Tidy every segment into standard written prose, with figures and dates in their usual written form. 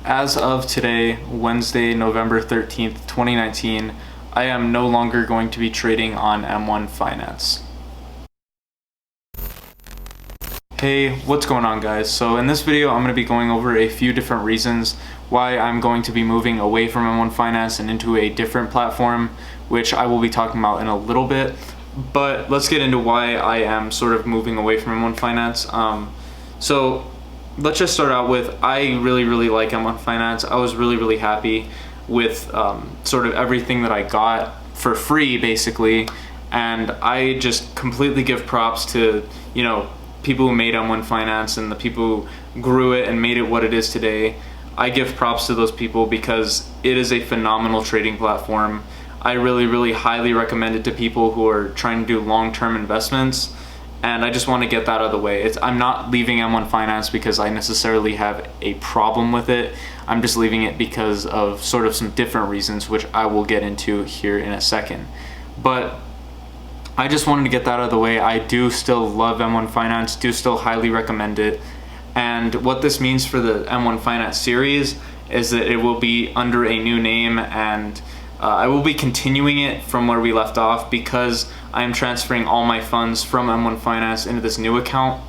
As of today, Wednesday, November 13th, 2019, I am no longer going to be trading on M1 Finance. Hey, what's going on, guys? So in this video, I'm going to be going over a few different reasons why I'm going to be moving away from M1 Finance and into a different platform, which I will be talking about in a little bit. But let's get into why I am sort of moving away from M1 Finance. So let's just start out with, I really like M1 Finance. I was really happy with sort of everything that I got for free, basically. And I just completely give props to, people who made M1 Finance and the people who grew it and made it what it is today. I give props to those people because it is a phenomenal trading platform. I really highly recommend it to people who are trying to do long-term investments, and I just want to get that out of the way. I'm not leaving M1 Finance because I necessarily have a problem with it. I'm just leaving it because of sort of some different reasons, which I will get into here in a second. But I just wanted to get that out of the way. I do still love M1 Finance, do still highly recommend it. And what this means for the M1 Finance series is that it will be under a new name, and I will be continuing it from where we left off because I am transferring all my funds from M1 Finance into this new account.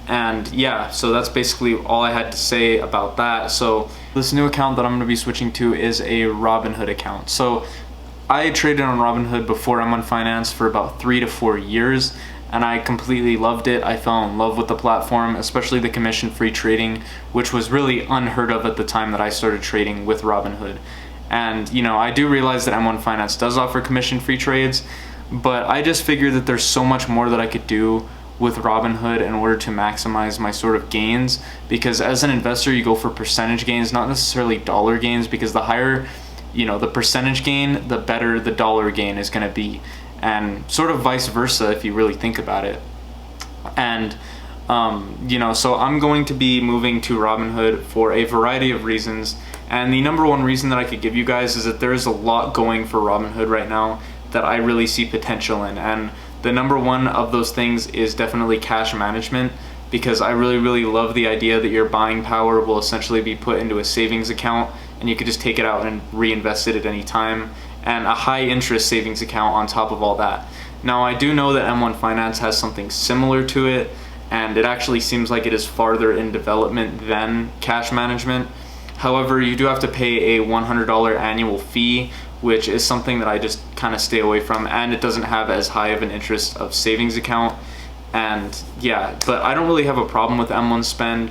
And yeah, so that's basically all I had to say about that. So this new account that I'm going to be switching to is a Robinhood account. So I traded on Robinhood before M1 Finance for about 3 to 4 years, and I completely loved it. I fell in love with the platform, especially the commission-free trading, which was really unheard of at the time that I started trading with Robinhood. And I do realize that M1 Finance does offer commission-free trades, but I just figured that there's so much more that I could do with Robinhood in order to maximize my sort of gains, because as an investor you go for percentage gains, not necessarily dollar gains, because the higher the percentage gain, the better the dollar gain is going to be, and sort of vice versa if you really think about it. And so I'm going to be moving to Robinhood for a variety of reasons, and the number one reason that I could give you guys is that there is a lot going for Robinhood right now that I really see potential in, and the number one of those things is definitely cash management, because I really love the idea that your buying power will essentially be put into a savings account and you could just take it out and reinvest it at any time, and a high interest savings account on top of all that. Now I do know that M1 Finance has something similar to it, and it actually seems like it is farther in development than cash management. However, you do have to pay a $100 annual fee, which is something that I just kind of stay away from, and it doesn't have as high of an interest of savings account. And yeah, but I don't really have a problem with M1 Spend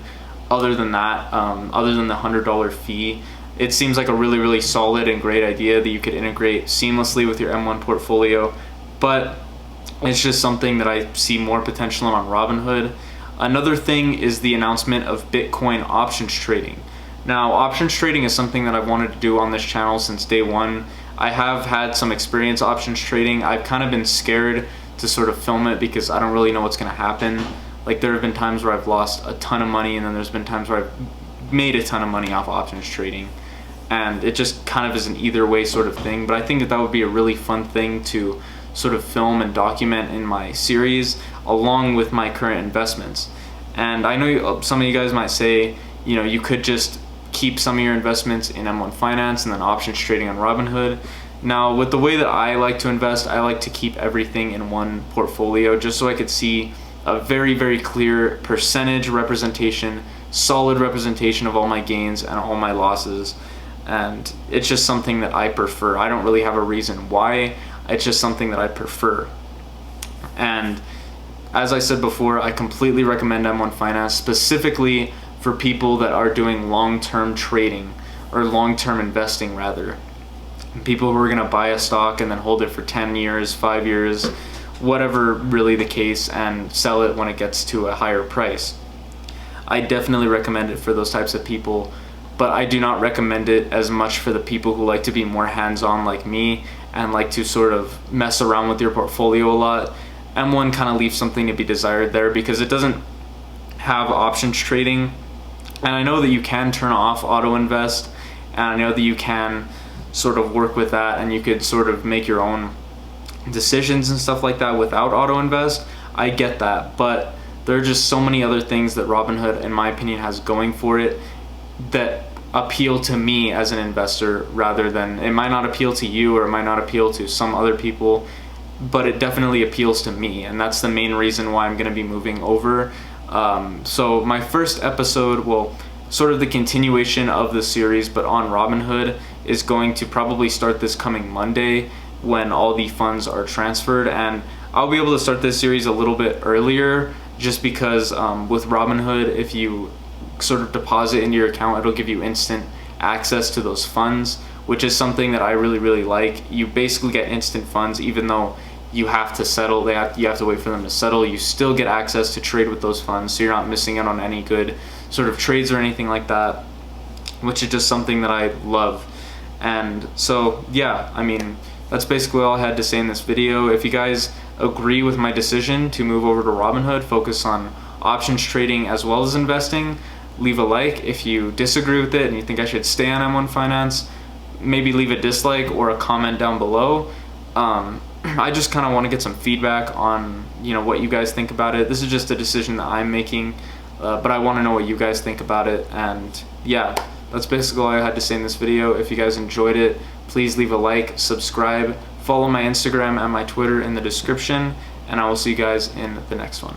other than that, other than the $100 fee. It seems like a really solid and great idea that you could integrate seamlessly with your M1 portfolio, but it's just something that I see more potential on Robinhood. Another thing is the announcement of Bitcoin options trading. Now, options trading is something that I've wanted to do on this channel since day one. I have had some experience options trading. I've kind of been scared to sort of film it because I don't really know what's going to happen. Like, there have been times where I've lost a ton of money, and then there's been times where I've made a ton of money off options trading. And it just kind of is an either way sort of thing. But I think that that would be a really fun thing to sort of film and document in my series along with my current investments. And I know some of you guys might say, you could just keep some of your investments in M1 Finance and then options trading on Robinhood. Now, with the way that I like to invest, I like to keep everything in one portfolio just so I could see a very clear percentage representation, solid representation of all my gains and all my losses. And it's just something that I prefer. I don't really have a reason why, it's just something that I prefer. And as I said before, I completely recommend M1 Finance, specifically for people that are doing long-term trading, or long-term investing rather. People who are going to buy a stock and then hold it for 10 years, 5 years, whatever really the case, and sell it when it gets to a higher price. I definitely recommend it for those types of people, but I do not recommend it as much for the people who like to be more hands-on like me and like to sort of mess around with your portfolio a lot. M1 kind of leaves something to be desired there because it doesn't have options trading. And I know that you can turn off auto invest, and I know that you can sort of work with that, and you could sort of make your own decisions and stuff like that without auto invest. I get that, but there are just so many other things that Robinhood, in my opinion, has going for it. that appeal to me as an investor, rather than, it might not appeal to you or it might not appeal to some other people, but it definitely appeals to me, and that's the main reason why I'm going to be moving over. So my first episode, well, sort of the continuation of the series, but on Robinhood, is going to probably start this coming Monday when all the funds are transferred, and I'll be able to start this series a little bit earlier just because with Robinhood, if you sort of deposit into your account, it'll give you instant access to those funds, which is something that I really like. You basically get instant funds even though you have to settle, you have to wait for them to settle. You still get access to trade with those funds, so you're not missing out on any good sort of trades or anything like that, which is just something that I love. And so yeah, I mean, that's basically all I had to say in this video. If you guys agree with my decision to move over to Robinhood, focus on options trading as well as investing, leave a like. If you disagree with it and you think I should stay on M1 Finance, maybe leave a dislike or a comment down below. I just kind of want to get some feedback on, you know, what you guys think about it. This is just a decision that I'm making, but I want to know what you guys think about it. And yeah, that's basically all I had to say in this video. If you guys enjoyed it, please leave a like, subscribe, follow my Instagram and my Twitter in the description, and I will see you guys in the next one.